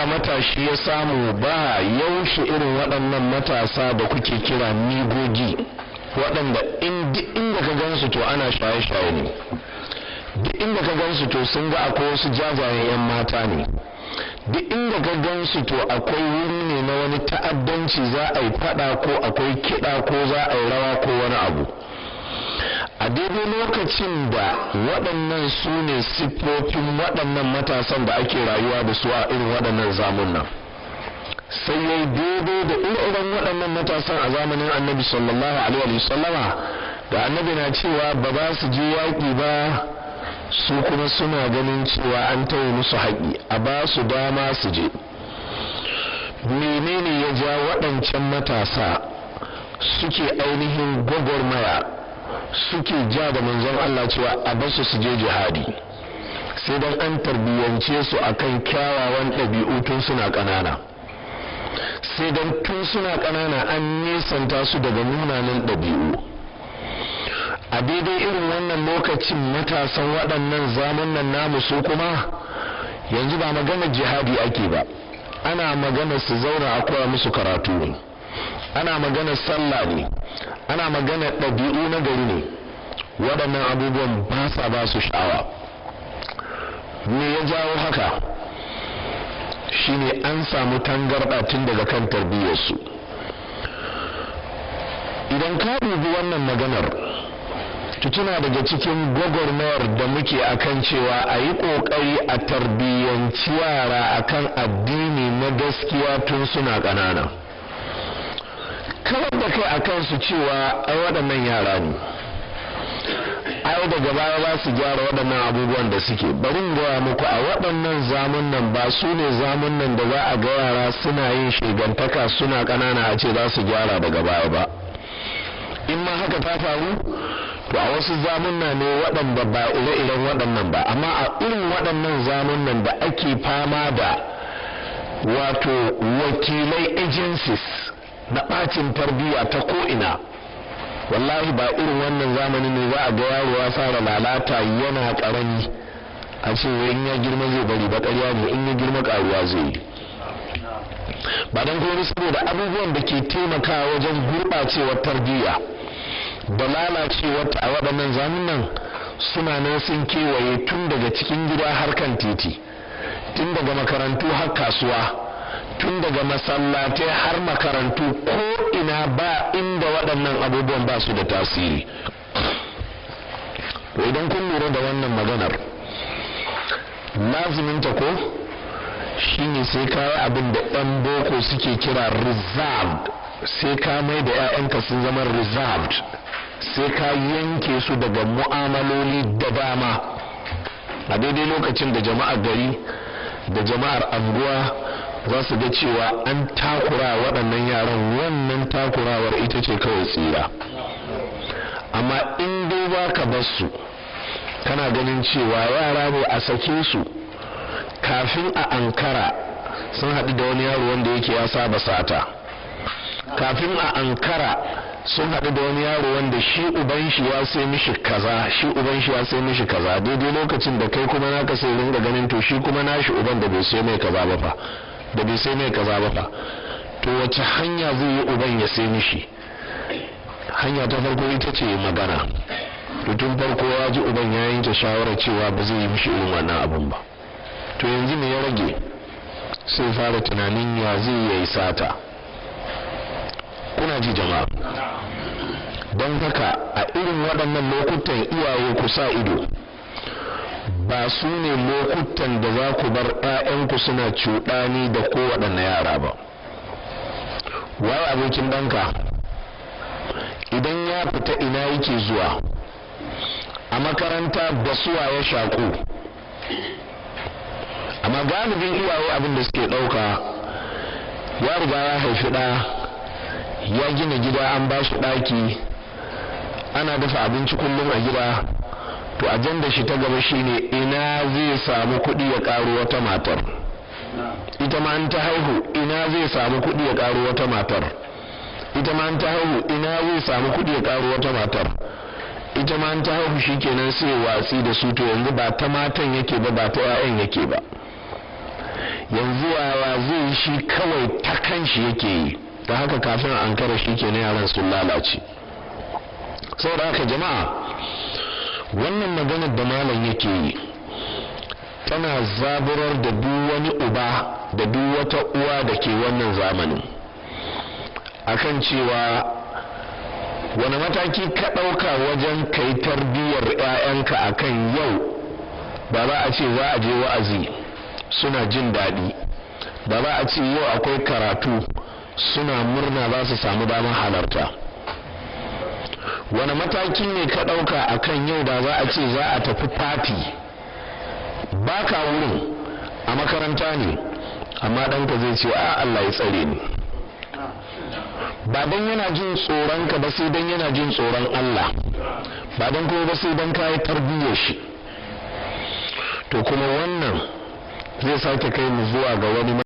ba matashi ya samu ba, yaushe irin waɗannan matasa da kuke kira nigogi, waɗanda inda ka gansu to ana shaye-shaye ne, duk inda ka gansu to sun ga akwai wasu jajayen 'yan mata ne, duk inda ka gansu to akwai wuri ne na wani ta'addanci, za a yi fada ko akwai kiɗa ko za a yi rawa ko wani abu. A daidai lokacin da waɗannan su ne siffofin waɗannan matasan da ake rayuwa da su a irin waɗannan zamunan, sai yayi daidai da irin waɗannan matasan a zamanin annabi sallallahu alaihi wasallama, da annabi na cewa ba za su je yaƙi ba, su kuma suna ganin cewa an tawo musu haƙi a ba su dama su je. Menene ya ja waɗancan matasa suke ainihin gwagwarmaya, suke ja da manzon Allah cewa a basu su je jihadi? Sai dan an tarbiyyance su akan kyawawan ɗabi'u tun suna ƙanana, sai dan tun suna ƙanana an nisanta su daga munanan ɗabi'u. A daidai irin wannan lokacin matasan waɗannan zamanin namu su kuma yanzu ba magana jihadi ake ba, ana magana su zauna a koya musu karatu ne, ana magana sallah ne, ana magana ɗabi'u na gari ne. Waɗannan abubuwan ba sa ba su sha'awa. Me ya jawo haka? Shine an samu tangarɗa tun daga kan tarbiyyarsu. Idan ka dubi wannan maganar, tuna daga cikin gwagwarmayar da muke akan cewa a yi ƙoƙari a tarbiyyanci yara akan addini na gaskiya tun suna ƙanana. Kawar da kai a kansu cewa ai waɗannan yara ne, ai daga baya ba su gyara waɗannan abubuwan da suke. Bari in gaya muku, a waɗannan zamunan ba su ne zamunan da za a ga yara suna yin shigantaka suna ƙanana a ce za su gyara daga baya ba. In ma haka ta faru, to a wasu zamunna ne waɗanda ba ire-iren waɗannan ba, amma a irin waɗannan zamunan da ake fama da wato wakilai agencies na ɓacin tarbiyya ta ko'ina, wallahi ba irin wannan zamani ne za a ga yaro ya fara lalata yana ƙarami a ce in ya girma zai bari ba, ƙarya ne, in ya girma ƙaruwa zai yi. Ba don kuma saboda abubuwan da ke taimakawa wajen gurɓacewar tarbiyya da lalacewarta a waɗannan zamunan suna nan sun kewaye tun daga cikin gida har kan titi, tun daga makarantu har kasuwa, tun daga masallatai har makarantu, ko ina ba inda waɗannan abubuwan ba su da tasiri. To idan kun lura da wannan maganar, laziminta ko shine sai ka yi abin da ɗan boko suke kira reserved, sai ka mai da 'ya'yanka sun zama reserved, sai ka yanke su daga mu'amaloli da dama. A daidai lokacin da jama'ar gari da jama'ar anguwa za su ga cewa an takura waɗannan yaran, wannan takurawar ita ce kawai tsira. Amma in dai ba ka bar su kana ganin cewa yara ne a sake su, kafin a ankara sun haɗu da wani yaro wanda yake ya saba sata, kafin a ankara sun haɗu da wani yaro wanda shi uban shi ya sai mishi kaza, shi uban shi ya sai mishi kaza, daidai lokacin da kai kuma naka sai ringa ganin to shi kuma nashi uban da bai sai mai kaza ba fa, da bai sai mai kaza ba fa, to wace hanya zai yi uban ya sai mishi? Hanya ta farko ita ce magana. To tun farko ya ji uban ya yanke shawarar cewa ba zai yi mishi irin wannan abun ba, to yanzu me ya rage? Sai fara tunanin ya zai yi sata. Kuna ji jama'a? Don haka a irin waɗannan lokutan iyaye ku sa ido, ba su ne lokutan da za ku bar 'ya'yanku suna cuɗani da kowaɗanne yara ba. Waye abokin ɗanka? Idan ya fita ina yake zuwa? A makaranta da suwa ya shaku? Amma galibin iyaye abin da suke ɗauka, ya riga ya haifi ɗa, ya gina gida, an ba shi ɗaki, ana dafa abinci kullum a gida, to ajanda shi ta gaba shine ina zai samu kuɗi ya ƙaro wata matar. Ita ma an ta haihu ina zai samu kuɗi ya ƙaro wata matar. Ita ma an ta haihu ina zai samu kuɗi ya ƙaro wata matar. Ita ma an ta haihu shikenan sai watsi da su, to yanzu ba ta matan yake ba, ba ta 'ya'yan yake ba. Yanzu yawa ganin shi kawai ta kanshi yake yi, da haka kafin an kare shi ke na yaran sun lalace. saboda haka jama'a, wannan maganar da malam yake yi tana zaburar da duk wani uba da duk wata uwa da ke wannan zamanin akan cewa wani mataki ka ɗauka wajen kai tarbiyyar 'ya'yanka akan yau ba za a ce za a je wa'azi suna jin daɗi, ba za a ce yau akwai karatu suna murna za su samu damar halarta. wani mataki ne ka ɗauka akan yau da za a ce za a tafi fati ba ka wurin a makaranta ne amma ɗanka zai ce a Allah ya tsare ni, ba don yana jin tsoron ka ba sai don yana jin tsoron Allah, ba don kuma ba sai don kayi tarbiyyar shi. to kuma wannan zai sake kai mu zuwa ga wani